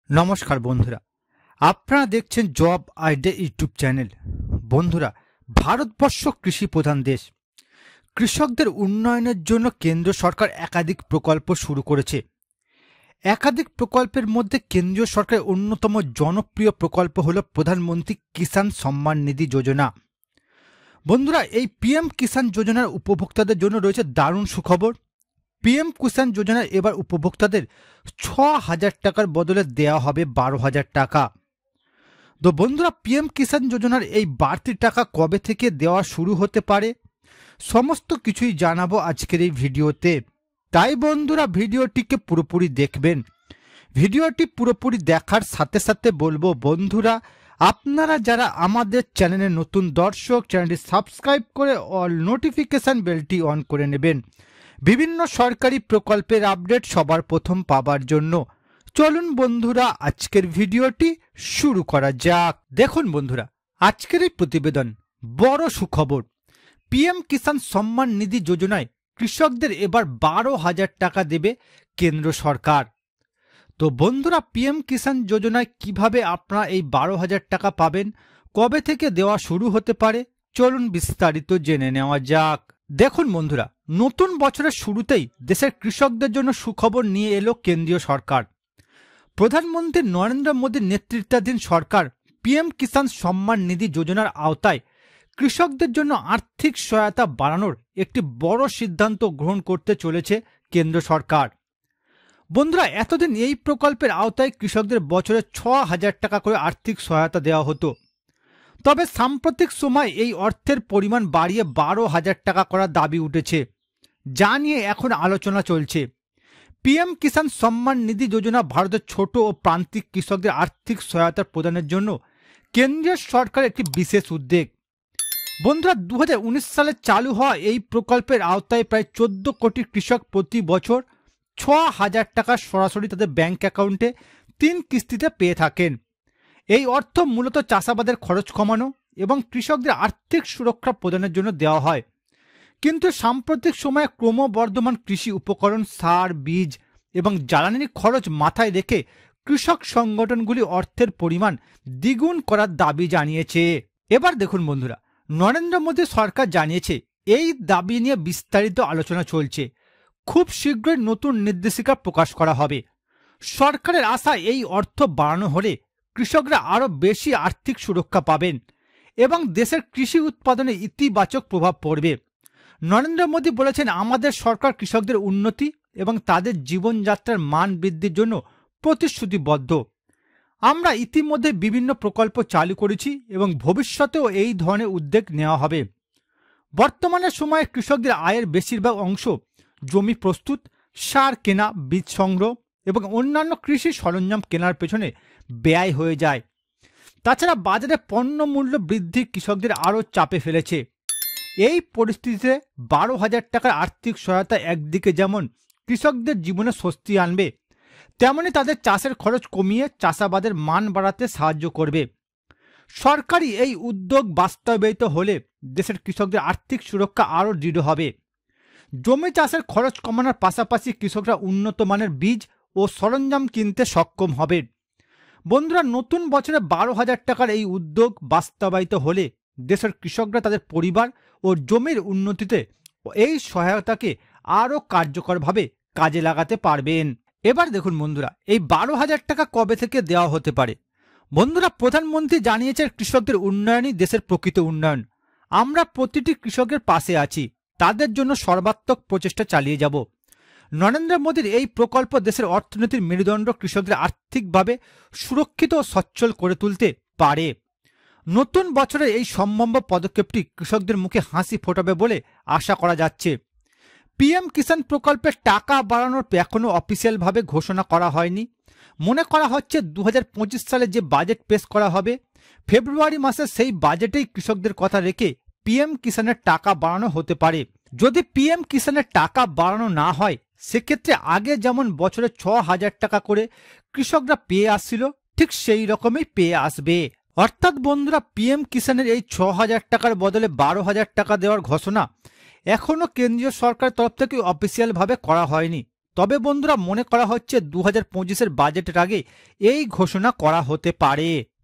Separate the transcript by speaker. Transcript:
Speaker 1: নমস্কার বন্ধুরা, আপনারা দেখছেন জব আইডিয়া ইউটিউব চ্যানেল। বন্ধুরা, ভারতবর্ষ কৃষি প্রধান দেশ। কৃষকদের উন্নয়নের জন্য কেন্দ্র সরকার একাধিক প্রকল্প শুরু করেছে। একাধিক প্রকল্পের মধ্যে কেন্দ্রীয় সরকারের অন্যতম জনপ্রিয় প্রকল্প হল প্রধানমন্ত্রী কিষাণ সম্মান নিধি যোজনা। বন্ধুরা, এই পিএম কিষাণ যোজনার উপভোক্তাদের জন্য রয়েছে দারুণ সুখবর। পিএম কিষাণ যোজনা এবার উপভোক্তাদের ৬,০০০ টাকার বদলে দেওয়া হবে ১২,০০০ টাকা। তো বন্ধুরা, পিএম কিষাণ যোজনার এই বাড়তি টাকা কবে থেকে দেওয়া শুরু হতে পারে সমস্ত কিছুই জানাবো আজকের এই ভিডিওতে। তাই বন্ধুরা, ভিডিওটিকে পুরোপুরি দেখবেন। ভিডিওটি পুরোপুরি দেখার সাথে সাথে বলবো বন্ধুরা, আপনারা যারা আমাদের চ্যানেলের নতুন দর্শক, চ্যানেলটি সাবস্ক্রাইব করে অল নোটিফিকেশন বেলটি অন করে নেবেন বিভিন্ন সরকারি প্রকল্পের আপডেট সবার প্রথম পাবার জন্য। চলুন বন্ধুরা, আজকের ভিডিওটি শুরু করা যাক। দেখুন বন্ধুরা, আজকের এই প্রতিবেদন বড় সুখবর। পিএম কিষাণ সম্মান নিধি যোজনায় কৃষকদের এবার ১২,০০০ টাকা দেবে কেন্দ্র সরকার। তো বন্ধুরা, পিএম কিষাণ যোজনায় কিভাবে আপনারা এই ১২,০০০ টাকা পাবেন, কবে থেকে দেওয়া শুরু হতে পারে, চলুন বিস্তারিত জেনে নেওয়া যাক। দেখুন বন্ধুরা, নতুন বছরের শুরুতেই দেশের কৃষকদের জন্য সুখবর নিয়ে এলো কেন্দ্রীয় সরকার। প্রধানমন্ত্রী নরেন্দ্র মোদীর নেতৃত্বাধীন সরকার পিএম কিষাণ সম্মান নিধি যোজনার আওতায় কৃষকদের জন্য আর্থিক সহায়তা বাড়ানোর একটি বড় সিদ্ধান্ত গ্রহণ করতে চলেছে কেন্দ্র সরকার। বন্ধুরা, এতদিন এই প্রকল্পের আওতায় কৃষকদের বছরে ৬,০০০ টাকা করে আর্থিক সহায়তা দেওয়া হতো। তবে সাম্প্রতিক সময় এই অর্থের পরিমাণ বাড়িয়ে ১২,০০০ টাকা করার দাবি উঠেছে, যা নিয়ে এখন আলোচনা চলছে। পিএম কিষাণ সম্মান নিধি যোজনা ভারতের ছোট ও প্রান্তিক কৃষকদের আর্থিক সহায়তা প্রদানের জন্য কেন্দ্রীয় সরকারের একটি বিশেষ উদ্যোগ। বন্ধুরা, ২০১৯ সালে চালু হওয়া এই প্রকল্পের আওতায় প্রায় ১৪ কোটি কৃষক প্রতি বছর ৬,০০০ টাকা সরাসরি তাদের ব্যাংক অ্যাকাউন্টে ৩ কিস্তিতে পেয়ে থাকেন। এই অর্থ মূলত চাষাবাদের খরচ কমানো এবং কৃষকদের আর্থিক সুরক্ষা প্রদানের জন্য দেওয়া হয়। কিন্তু সাম্প্রতিক সময়ে ক্রমবর্ধমান কৃষি উপকরণ, সার, বীজ এবং জ্বালানির খরচ মাথায় রেখে কৃষক সংগঠনগুলি অর্থের পরিমাণ দ্বিগুণ করার দাবি জানিয়েছে। এবার দেখুন বন্ধুরা, নরেন্দ্র মোদী সরকার জানিয়েছে এই দাবি নিয়ে বিস্তারিত আলোচনা চলছে। খুব শীঘ্রই নতুন নির্দেশিকা প্রকাশ করা হবে। সরকারের আশা এই অর্থ বাড়ানো হলে কৃষকরা আরও বেশি আর্থিক সুরক্ষা পাবেন এবং দেশের কৃষি উৎপাদনে ইতিবাচক প্রভাব পড়বে। নরেন্দ্র মোদী বলেছেন, আমাদের সরকার কৃষকদের উন্নতি এবং তাদের জীবনযাত্রার মান বৃদ্ধির জন্য প্রতিশ্রুতিবদ্ধ। আমরা ইতিমধ্যে বিভিন্ন প্রকল্প চালু করেছি এবং ভবিষ্যতেও এই ধরনের উদ্যোগ নেওয়া হবে। বর্তমানে সময়ে কৃষকদের আয়ের বেশিরভাগ অংশ জমি প্রস্তুত, সার কেনা, বীজ সংগ্রহ এবং অন্যান্য কৃষি সরঞ্জাম কেনার পেছনে ব্যয় হয়ে যায়। তাছাড়া বাজারে পণ্য মূল্য বৃদ্ধি কৃষকদের আরও চাপে ফেলেছে। এই পরিস্থিতিতে ১২,০০০ টাকার আর্থিক সহায়তা একদিকে যেমন কৃষকদের জীবনে স্বস্তি আনবে, তেমনি তাদের চাষের খরচ কমিয়ে চাষাবাদের মান বাড়াতে সাহায্য করবে। সরকারি এই উদ্যোগ বাস্তবায়িত হলে দেশের কৃষকদের আর্থিক সুরক্ষা আরও দৃঢ় হবে। জমি চাষের খরচ কমানোর পাশাপাশি কৃষকরা উন্নত মানের বীজ ও সরঞ্জাম কিনতে সক্ষম হবে। বন্ধুরা, নতুন বছরে ১২,০০০ টাকার এই উদ্যোগ বাস্তবায়িত হলে দেশের কৃষকরা তাদের পরিবার ও জমির উন্নতিতে এই সহায়তাকে আরও কার্যকরভাবে কাজে লাগাতে পারবেন। এবার দেখুন বন্ধুরা, এই ১২,০০০ টাকা কবে থেকে দেওয়া হতে পারে। বন্ধুরা, প্রধানমন্ত্রী জানিয়েছেন, কৃষকদের উন্নয়নই দেশের প্রকৃত উন্নয়ন। আমরা প্রতিটি কৃষকের পাশে আছি, তাদের জন্য সর্বাত্মক প্রচেষ্টা চালিয়ে যাব। নরেন্দ্র মোদীর এই প্রকল্প দেশের অর্থনীতির মেরুদণ্ড, কৃষকদের আর্থিকভাবে সুরক্ষিত ও সচ্ছল করে তুলতে পারে। নতুন বছরের এই সম্ভাব্য পদক্ষেপটি কৃষকদের মুখে হাসি ফোটাবে বলে আশা করা যাচ্ছে। পিএম কিষাণ প্রকল্পের টাকা বাড়ানোর এখনও অফিসিয়ালভাবে ঘোষণা করা হয়নি। মনে করা হচ্ছে ২০২৫ সালে যে বাজেট পেশ করা হবে ফেব্রুয়ারি মাসে, সেই বাজেটেই কৃষকদের কথা রেখে পিএম কিষাণের টাকা বাড়ানো হতে পারে। যদি পিএম কিষাণের টাকা বাড়ানো না হয়, সেক্ষেত্রে আগে যেমন বছরে ৬,০০০ টাকা করে কৃষকরা পেয়ে আসছিল, ঠিক সেই রকমই পেয়ে আসবে। অর্থাৎ বন্ধুরা, পিএম কিষাণের এই ৬,০০০ টাকার বদলে ১২,০০০ টাকা দেওয়ার ঘোষণা এখনও কেন্দ্রীয় সরকারের তরফ থেকে অফিসিয়ালভাবে করা হয়নি। তবে বন্ধুরা মনে করা হচ্ছে 2025-এর বাজেটের আগে এই ঘোষণা করা হতে পারে।